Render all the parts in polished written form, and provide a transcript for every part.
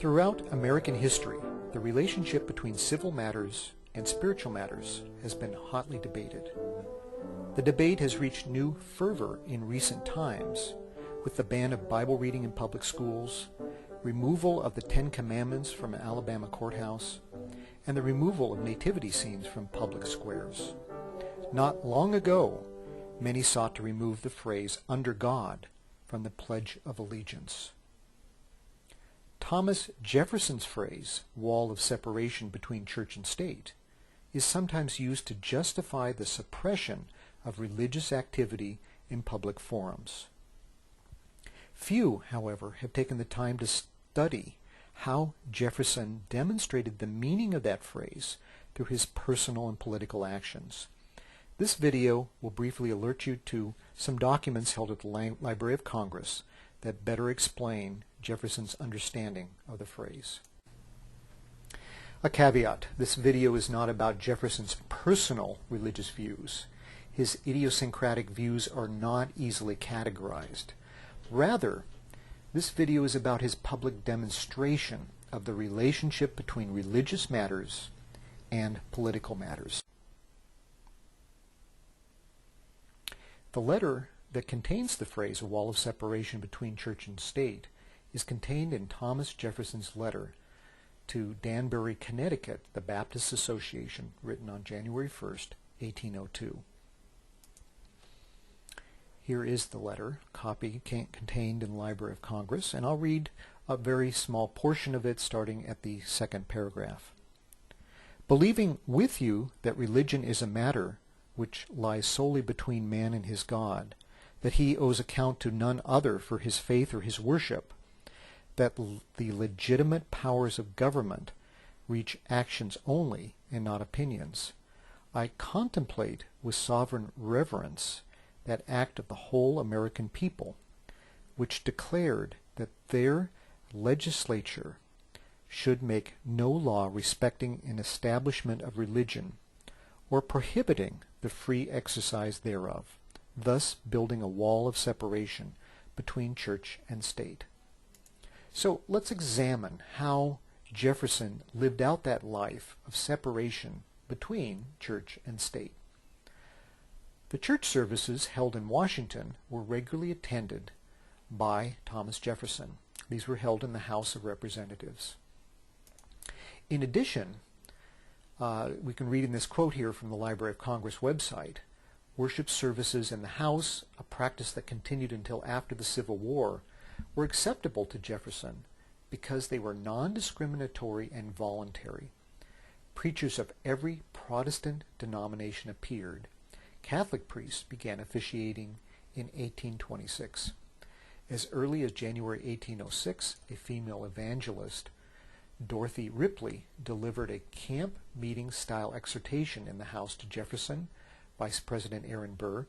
Throughout American history, the relationship between civil matters and spiritual matters has been hotly debated. The debate has reached new fervor in recent times, with the ban of Bible reading in public schools, removal of the Ten Commandments from an Alabama courthouse, and the removal of nativity scenes from public squares. Not long ago, many sought to remove the phrase "under God" from the Pledge of Allegiance. Thomas Jefferson's phrase, "wall of separation between church and state," is sometimes used to justify the suppression of religious activity in public forums. Few, however, have taken the time to study how Jefferson demonstrated the meaning of that phrase through his personal and political actions. This video will briefly alert you to some documents held at the Library of Congress that better explain Jefferson's understanding of the phrase. A caveat: this video is not about Jefferson's personal religious views. His idiosyncratic views are not easily categorized. Rather, this video is about his public demonstration of the relationship between religious matters and political matters. The letter that contains the phrase "a wall of separation between church and state" is contained in Thomas Jefferson's letter to Danbury, Connecticut, the Baptist Association, written on January 1st, 1802. Here is the letter, copy contained in the Library of Congress, and I'll read a very small portion of it starting at the second paragraph. "Believing with you that religion is a matter which lies solely between man and his God, that he owes account to none other for his faith or his worship, that the legitimate powers of government reach actions only and not opinions, I contemplate with sovereign reverence that act of the whole American people, which declared that their legislature should make no law respecting an establishment of religion, or prohibiting the free exercise thereof, thus building a wall of separation between church and state." So let's examine how Jefferson lived out that life of separation between church and state. The church services held in Washington were regularly attended by Thomas Jefferson. These were held in the House of Representatives. In addition, we can read in this quote here from the Library of Congress website, worship services in the House, a practice that continued until after the Civil War, were acceptable to Jefferson because they were non-discriminatory and voluntary. Preachers of every Protestant denomination appeared. Catholic priests began officiating in 1826. As early as January 1806, a female evangelist, Dorothy Ripley, delivered a camp meeting-style exhortation in the House to Jefferson, Vice President Aaron Burr,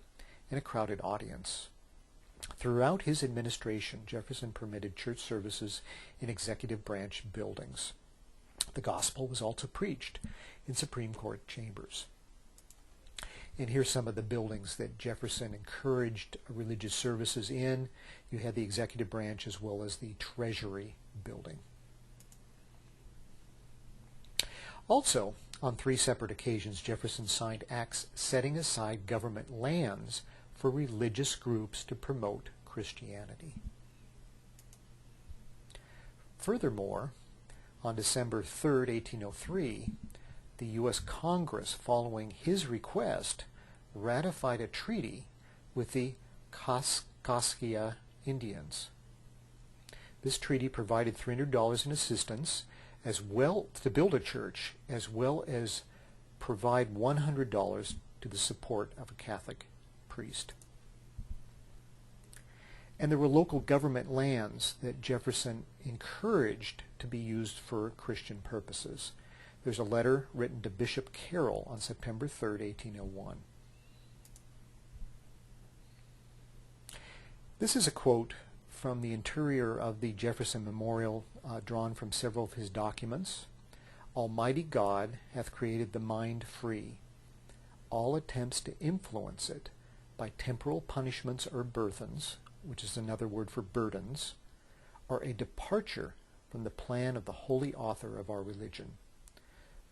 and a crowded audience. Throughout his administration, Jefferson permitted church services in executive branch buildings. The gospel was also preached in Supreme Court chambers. And here's some of the buildings that Jefferson encouraged religious services in. You had the executive branch as well as the Treasury building. Also, on 3 separate occasions, Jefferson signed acts setting aside government lands for religious groups to promote Christianity. Furthermore, on December 3rd, 1803, the U.S. Congress, following his request, ratified a treaty with the Kaskaskia Indians. This treaty provided $300 in assistance as well to build a church, as well as provide $100 to the support of a Catholic priest. And there were local government lands that Jefferson encouraged to be used for Christian purposes. There's a letter written to Bishop Carroll on September 3rd, 1801. This is a quote from the interior of the Jefferson Memorial, drawn from several of his documents. "Almighty God hath created the mind free. All attempts to influence it by temporal punishments or burthens," which is another word for burdens, "are a departure from the plan of the holy author of our religion.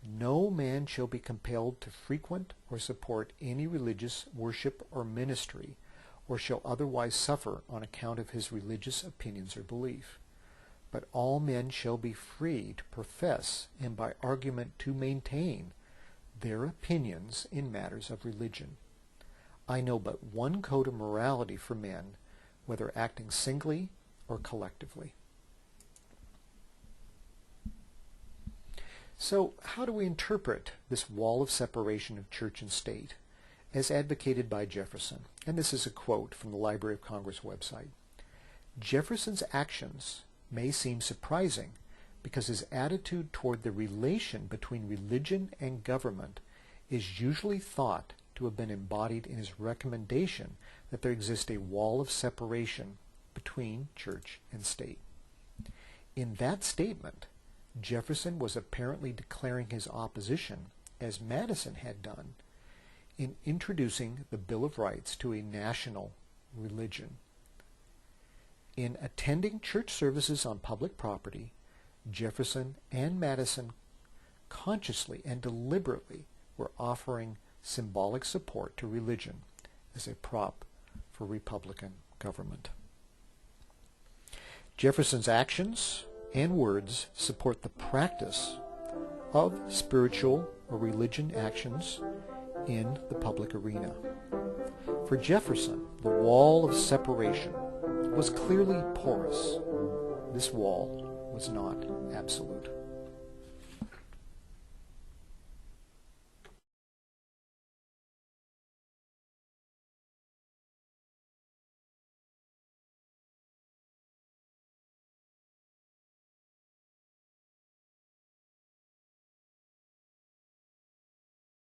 No man shall be compelled to frequent or support any religious worship or ministry, or shall otherwise suffer on account of his religious opinions or belief. But all men shall be free to profess and by argument to maintain their opinions in matters of religion. I know but one code of morality for men, whether acting singly or collectively. So, how do we interpret this wall of separation of church and state, as advocated by Jefferson? And this is a quote from the Library of Congress website. Jefferson's actions may seem surprising because his attitude toward the relation between religion and government is usually thought to have been embodied in his recommendation that there exist a wall of separation between church and state. In that statement, Jefferson was apparently declaring his opposition, as Madison had done, in introducing the Bill of Rights to a national religion. In attending church services on public property, Jefferson and Madison consciously and deliberately were offering symbolic support to religion as a prop for Republican government. Jefferson's actions and words support the practice of spiritual or religion actions in the public arena. For Jefferson, the wall of separation was clearly porous. This wall was not absolute.